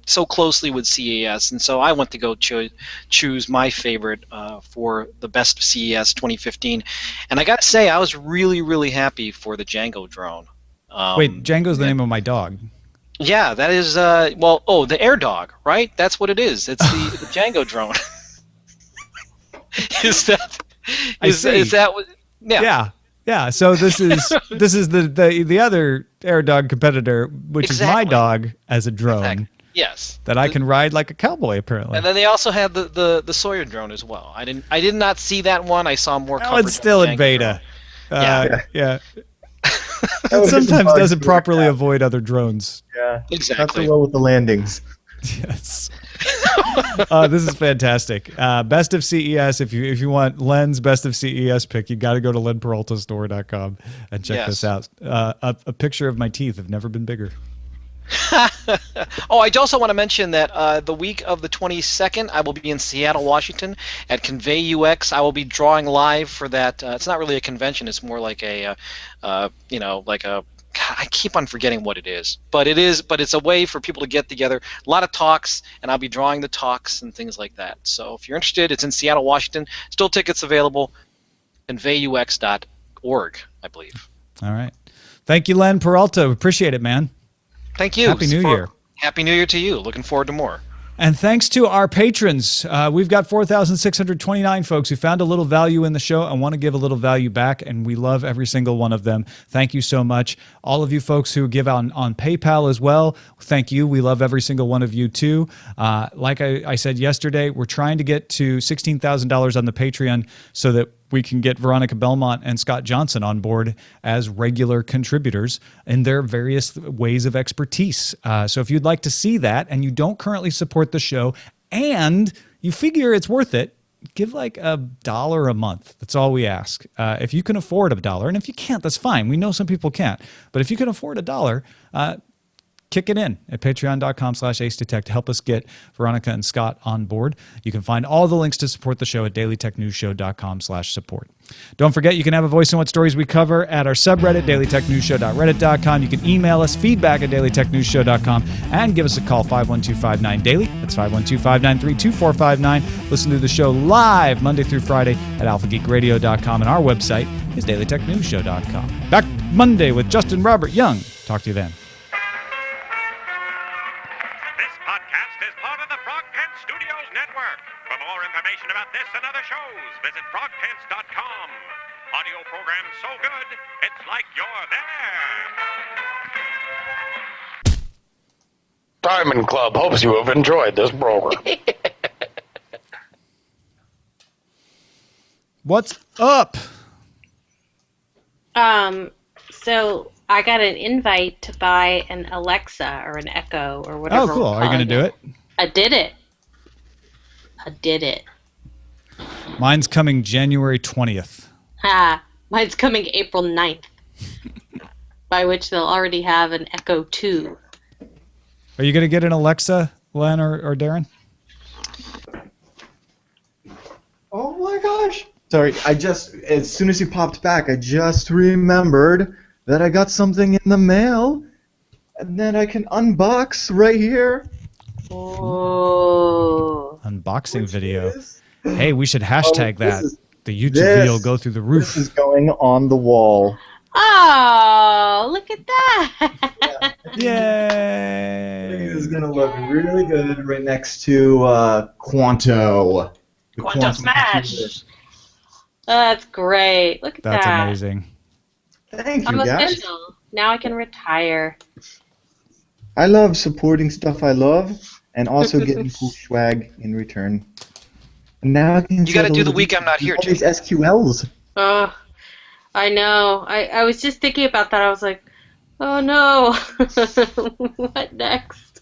so closely with CES, and so I went to go choose my favorite for the best CES 2015. And I got to say, I was really, really happy for the Django drone. Wait, Django's the name of my dog. Yeah, that is the Air Dog, right? That's what it is. It's the Django drone. Is that what? Yeah. So this is the other Air Dog competitor, which is my dog as a drone. Exactly. Yes. That I can ride like a cowboy, apparently. And then they also had the Sawyer drone as well. I did not see that one. I saw more coverage. It's still in beta. Yeah. It sometimes doesn't properly avoid other drones. Yeah, exactly. Not so well with the landings. Yes. This is fantastic. Best of CES. If you want Len's Best of CES pick, you got to go to lenperaltastore.com and check this out. A picture of my teeth have never been bigger. Oh, I also want to mention that the week of the 22nd, I will be in Seattle, Washington at Convey UX. I will be drawing live for that. It's not really a convention. It's more like a, I keep on forgetting what it is, but it's a way for people to get together. A lot of talks, and I'll be drawing the talks and things like that. So if you're interested, it's in Seattle, Washington. Still tickets available. conveyux.org, I believe. All right. Thank you, Len Peralta. Appreciate it, man. Thank you. Happy New Year. Happy New Year to you. Looking forward to more. And thanks to our patrons. We've got 4,629 folks who found a little value in the show and want to give a little value back, and we love every single one of them. Thank you so much. All of you folks who give on PayPal as well, thank you. We love every single one of you too. Like I said yesterday, we're trying to get to $16,000 on the Patreon so that we can get Veronica Belmont and Scott Johnson on board as regular contributors in their various ways of expertise. So if you'd like to see that and you don't currently support the show and you figure it's worth it, give like $1 a month. That's all we ask. If you can afford $1, and if you can't, that's fine. We know some people can't. But if you can afford $1, kick it in at patreon.com/acedetect to help us get Veronica and Scott on board. You can find all the links to support the show at dailytechnewsshow.com/support. Don't forget, you can have a voice in what stories we cover at our subreddit, dailytechnewsshow.reddit.com. You can email us, feedback at dailytechnewsshow.com, and give us a call, 512-59-DAILY. That's 512-593-2459. Listen to the show live Monday through Friday at alphageekradio.com, and our website is dailytechnewsshow.com. Back Monday with Justin Robert Young. Talk to you then. About this and other shows, visit frogpants.com. Audio program so good, it's like you're there. Diamond Club hopes you have enjoyed this program. What's up? So I got an invite to buy an Alexa or an Echo or whatever. Oh, cool. Are you going to do it? I did it. Mine's coming January 20th. Mine's coming April 9th. By which they'll already have an Echo 2. Are you going to get an Alexa, Len or Darren? Oh my gosh. Sorry, as soon as you popped back, I just remembered that I got something in the mail, and then I can unbox right here. Oh. Unboxing video. Hey, we should hashtag that. The YouTube video will go through the roof. This is going on the wall. Oh, look at that. Yay. This is going to look really good right next to Quanto. Quanto Smash. That's great. Look at that. That's amazing. Thank you, I'm guys. official. Now I can retire. I love supporting stuff I love and also getting cool swag in return. And now I can you got to do the week I'm not here, all these Jake. SQLs. Oh, I know. I was just thinking about that. I was like, oh no. What next?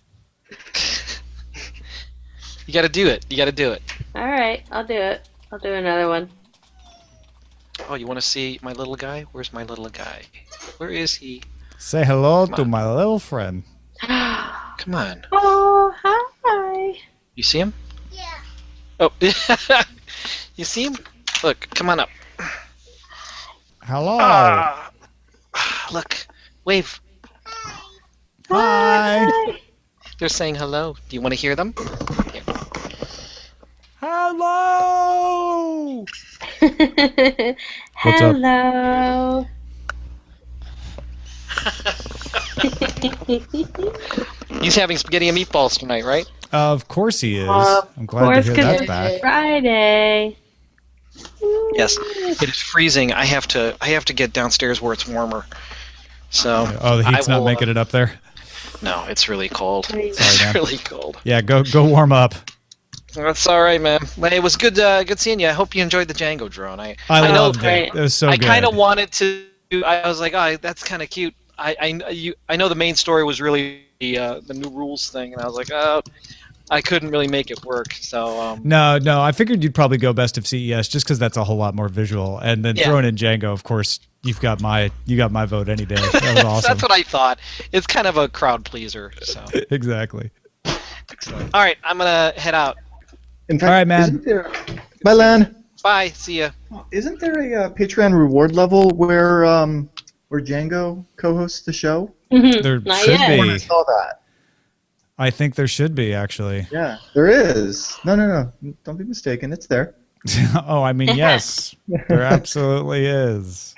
You got to do it. You got to do it. All right, I'll do it. I'll do another one. Oh, you want to see my little guy? Where's my little guy? Where is he? Say hello to my little friend. Come on. Oh, hi. You see him? Yeah. Oh, you see him? Look, come on up. Hello. Look, wave. Hi. They're saying hello. Do you want to hear them? Here. Hello. Hello. He's having spaghetti and meatballs tonight, right? Of course he is. Of I'm glad to hear course, 'cause that's it's back. Friday. Yes. It is freezing. I have to get downstairs where it's warmer. So. Oh, the heat's not making it up there. No, it's really cold. Sorry, It's man. really cold. Yeah, go warm up. That's all right, man. Well, it was good seeing you. I hope you enjoyed the Django drone. I loved know, it. It was so I good. kind of wanted to. I was like, oh, that's kind of cute. I know the main story was really the new rules thing, and I was like, oh, I couldn't really make it work. So No, I figured you'd probably go Best of CES just because that's a whole lot more visual, and then throwing in Django, of course, you got my vote any day. That was awesome. That's what I thought. It's kind of a crowd pleaser. So exactly. Excellent. All right, I'm gonna head out. In fact, all right, man. Bye, Len. Bye. See ya. Isn't there a Patreon reward level where Django co-hosts the show? There Not should yet. be. I saw that. I think there should be, actually. Yeah, there is. No. Don't be mistaken. It's there. Oh, I mean, yes. There absolutely is.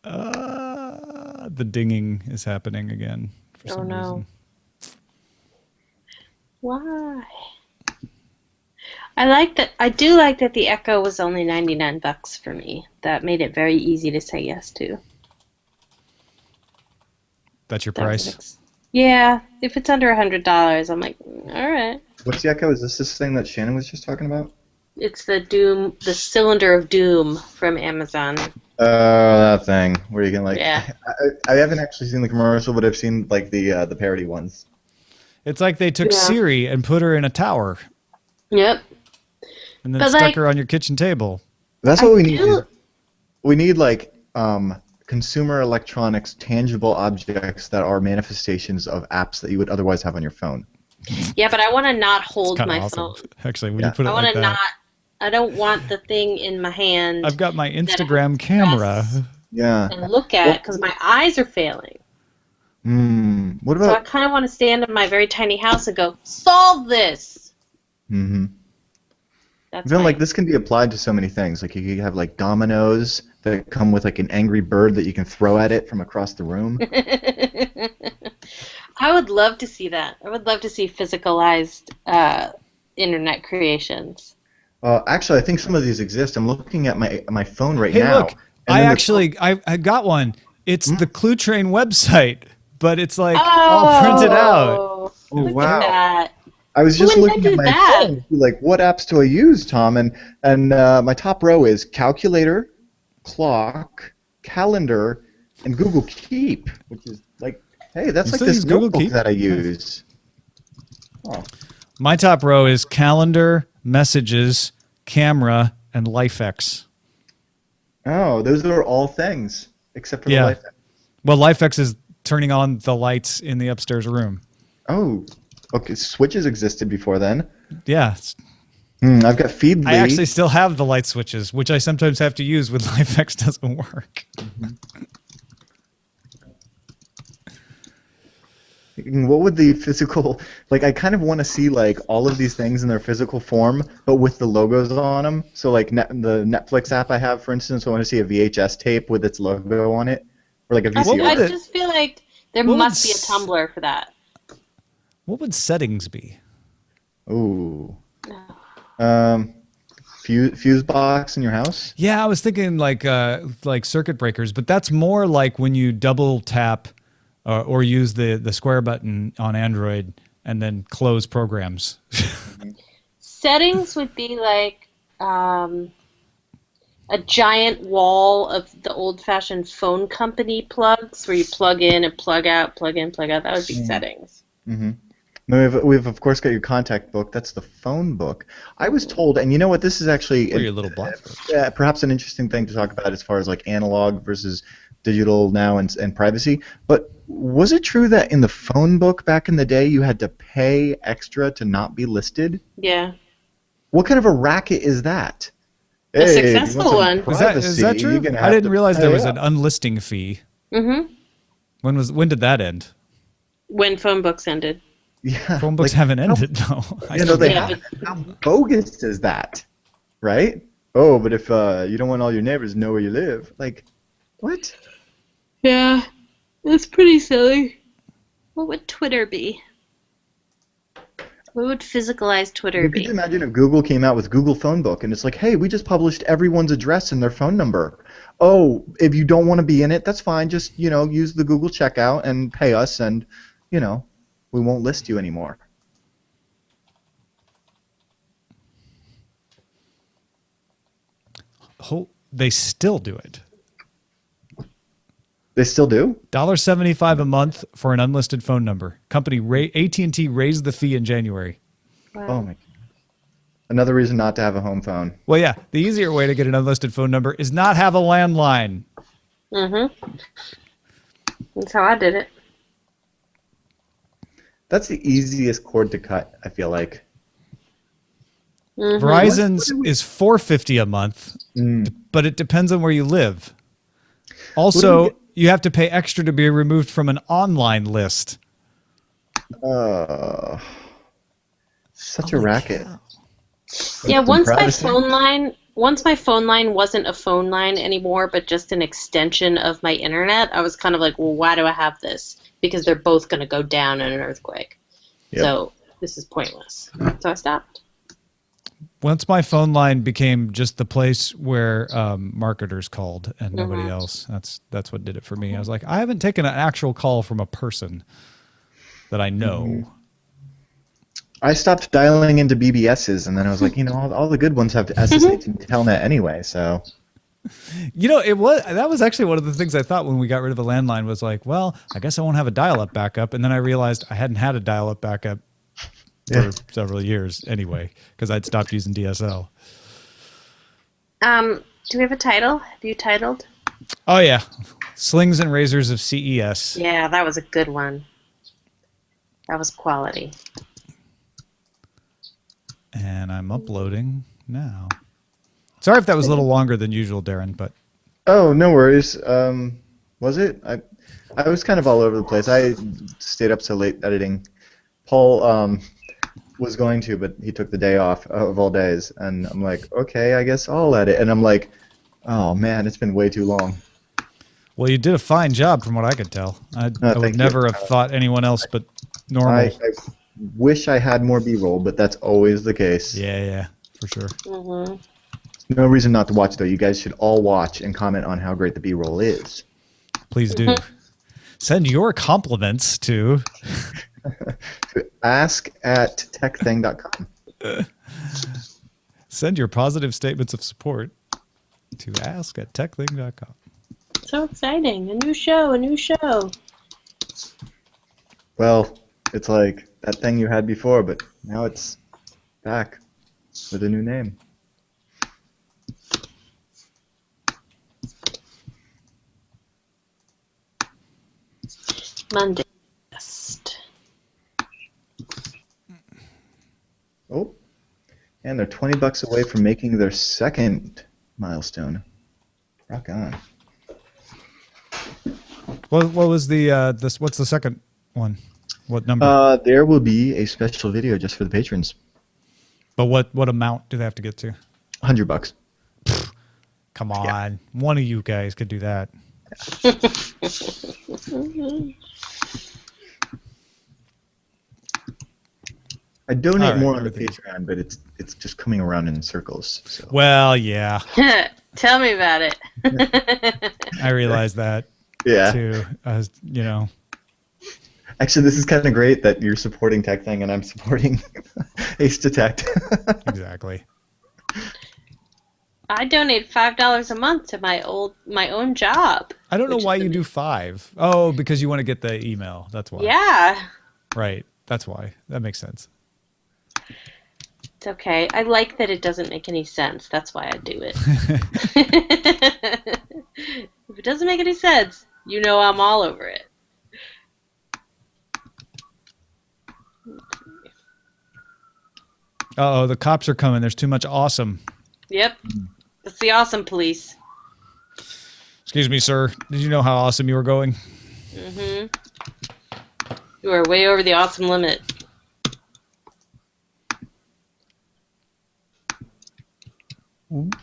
The dinging is happening again for some reason. Why? I do like that the Echo was only $99 for me. That made it very easy to say yes to. That's your price? Yeah, if it's under $100, I'm like, all right. What's the Echo? Is this thing that Shannon was just talking about? It's the Cylinder of Doom from Amazon. Oh, that thing where you can Yeah. I haven't actually seen the commercial, but I've seen like the parody ones. It's like they took Siri and put her in a tower. Yep. And then stuck her on your kitchen table. That's what we need. We need like consumer electronics, tangible objects that are manifestations of apps that you would otherwise have on your phone. Yeah, but I want to not hold my awesome. phone. Actually, when you put it I like want to that. not. I don't want the thing in my hand. I've got my Instagram camera. Yeah. And look at it because my eyes are failing. What So I about? kind of want to stand in my very tiny house and go, solve this. I feel like this can be applied to so many things. Like you could have like dominoes that come with like an angry bird that you can throw at it from across the room. I would love to see that. I would love to see physicalized internet creations. Actually, I think some of these exist. I'm looking at my phone right Hey, now. look, I got one. It's the Clue Train website, but it's like all printed out. Oh, Look wow. at that. I was just Who looking at invented my that? phone, to be like, what apps do I use, Tom? And my top row is calculator, clock, calendar, and Google Keep, which is like, hey, that's like this Google notebook Keep? that I use. Oh. My top row is calendar, messages, camera, and LifeX. Oh, those are all things except for the LifeX. Well, LifeX is turning on the lights in the upstairs room. Oh, okay. Switches existed before then. Yeah. I've got Feedly. I actually still have the light switches, which I sometimes have to use when LifeX doesn't work. What would the physical, like I kind of want to see like all of these things in their physical form, but with the logos on them. So like the Netflix app I have, for instance, I want to see a VHS tape with its logo on it, or like a VCR. I just feel like there must be a Tumblr for that. What would settings be? Ooh. Fuse box in your house? Yeah, I was thinking like circuit breakers, but that's more like when you double tap or use the square button on Android and then close programs. Settings would be like a giant wall of the old-fashioned phone company plugs where you plug in and plug out, plug in, plug out. That would be settings. We've of course got your contact book. That's the phone book. I was told, and you know what? This is actually your little black book. Perhaps an interesting thing to talk about as far as like analog versus digital now and privacy. But was it true that in the phone book back in the day you had to pay extra to not be listed? Yeah. What kind of a racket is that? A successful one. Is that true? I didn't realize there was an unlisting fee. When did that end? When phone books ended. Yeah, phone books haven't ended though. How bogus is that, right? Oh, but if you don't want all your neighbors to know where you live, like, what? Yeah, that's pretty silly. What would Twitter be? What would physicalized Twitter be? Could you imagine if Google came out with Google Phone Book and it's like, hey, we just published everyone's address and their phone number. Oh, if you don't want to be in it, that's fine. Just use the Google checkout and pay us, and we won't list you anymore. They still do it. They still do? $1.75 a month for an unlisted phone number. Company AT&T raised the fee in January. Wow. Oh my God. Another reason not to have a home phone. Well, yeah, the easier way to get an unlisted phone number is not have a landline. Mm-hmm. That's how I did it. That's the easiest cord to cut, I feel like. Mm-hmm. Verizon's is $4.50 a month, but it depends on where you live. Also, you have to pay extra to be removed from an online list. Such a racket. Yeah, once my phone line wasn't a phone line anymore, but just an extension of my internet, I was kind of like, well, why do I have this? Because they're both going to go down in an earthquake. Yep. So this is pointless. So I stopped. Once my phone line became just the place where marketers called and nobody else, that's what did it for me. I was like, I haven't taken an actual call from a person that I know. I stopped dialing into BBSs, and then I was like, all the good ones have SSH and Telnet anyway, so. That was actually one of the things I thought when we got rid of the landline was like, well, I guess I won't have a dial-up backup, and then I realized I hadn't had a dial-up backup for several years anyway, because I'd stopped using DSL. Do we have a title? Have you titled? Oh, yeah. Slings and Razors of CES. Yeah, that was a good one. That was quality. And I'm uploading now. Sorry if that was a little longer than usual, Darren, but... Oh, no worries. Was it? I was kind of all over the place. I stayed up so late editing. Paul was going to, but he took the day off of all days, and I'm like, okay, I guess I'll edit. And I'm like, oh, man, it's been way too long. Well, you did a fine job from what I could tell. I would never have thought anyone else but normal. I wish I had more B-roll, but that's always the case. Yeah, for sure. Mm-hmm. No reason not to watch, though. You guys should all watch and comment on how great the B-roll is. Please do. Send your compliments to... to ask@techthing.com. Send your positive statements of support to ask@techthing.com. So exciting. A new show. Well, it's like that thing you had before, but now it's back with a new name. Monday. Oh, and they're $20 away from making their second milestone. Rock on. What was the what's the second one? What number? There will be a special video just for the patrons. But what amount do they have to get to? $100. Come on, one of you guys could do that. I donate more on the Patreon, but it's just coming around in circles. So. Well, yeah. Tell me about it. I realize that. Yeah. Too, Actually, this is kind of great that you're supporting Tech Thing and I'm supporting Ace Detect. Exactly. I donate $5 a month to my own job. I don't know why you do $5. Oh, because you want to get the email. That's why. Yeah. Right. That's why. That makes sense. It's okay. I like that it doesn't make any sense. That's why I do it. If it doesn't make any sense, I'm all over it. Uh-oh, the cops are coming. There's too much awesome. Yep. That's the awesome police. Excuse me, sir. Did you know how awesome you were going? Mm-hmm. You are way over the awesome limit.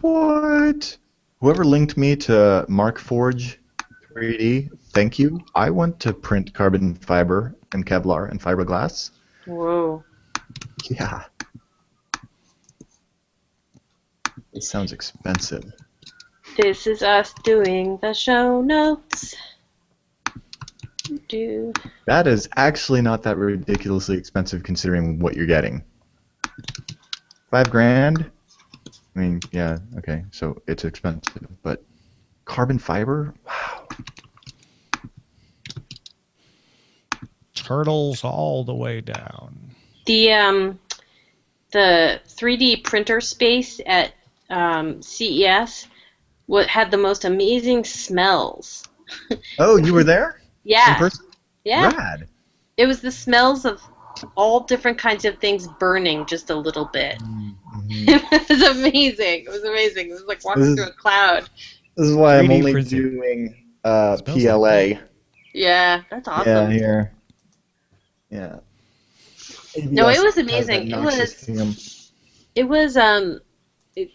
What? Whoever linked me to MarkForge 3D, thank you. I want to print carbon fiber and Kevlar and fiberglass. Whoa. Yeah. It sounds expensive. This is us doing the show notes. That is actually not that ridiculously expensive considering what you're getting. $5,000? I mean, yeah, okay, so it's expensive, but carbon fiber? Wow. turtles all the way down. The 3D printer space at CES had the most amazing smells. Oh, you were there? Yeah. In person? Yeah. Rad. It was the smells of all different kinds of things burning just a little bit. It was amazing. It was amazing. It was like walking through a cloud. This is why I'm 3D only printing. doing Smells PLA. like Yeah, that's Yeah, awesome. here. Yeah. No, it ABS was has amazing. that It noxious was fume. it was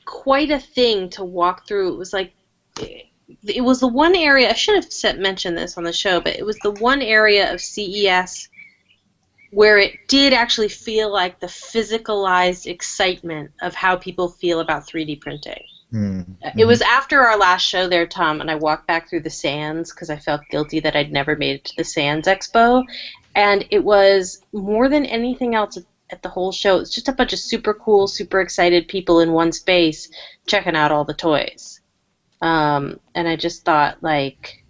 quite a thing to walk through. It was like it was the one area I should have mentioned this on the show, but it was the one area of CES where it did actually feel like the physicalized excitement of how people feel about 3D printing. It was after our last show there, Tom, and I walked back through the Sands because I felt guilty that I'd never made it to the Sands Expo. And it was more than anything else at the whole show. It's just a bunch of super cool, super excited people in one space checking out all the toys. And I just thought, like...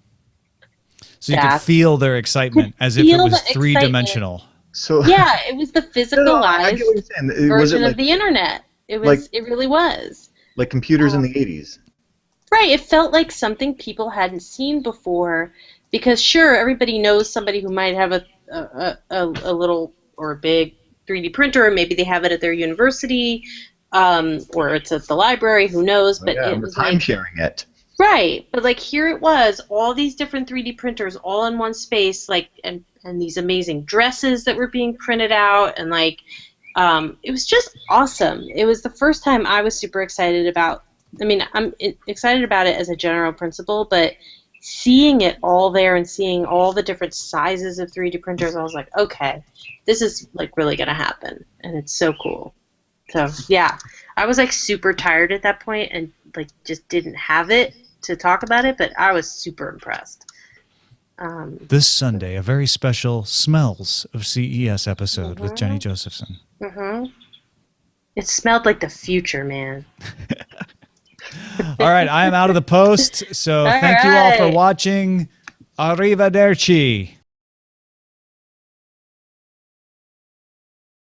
So you could feel their excitement as if it was three-dimensional. So yeah, it was the physicalized I get what you're saying. version of the internet. It was. It really was. Like computers in the 80s. Right. It felt like something people hadn't seen before, because sure, everybody knows somebody who might have a little or a big 3D printer, or maybe they have it at their university, or it's at the library. Who knows? But yeah, it we're was time sharing it. Right, but like here it was, all these different 3D printers all in one space, like and these amazing dresses that were being printed out, and like it was just awesome. It was the first time I was super excited about. I mean, I'm excited about it as a general principle, but seeing it all there and seeing all the different sizes of 3D printers, I was like, okay, this is like really gonna happen, and it's so cool. So yeah, I was like super tired at that point and like just didn't have it to talk about it, but I was super impressed. This Sunday, a very special Smells of CES episode with Jenny Josephson. It smelled like the future, man. All right, I am out of the post, so thank you all for watching. Arrivederci.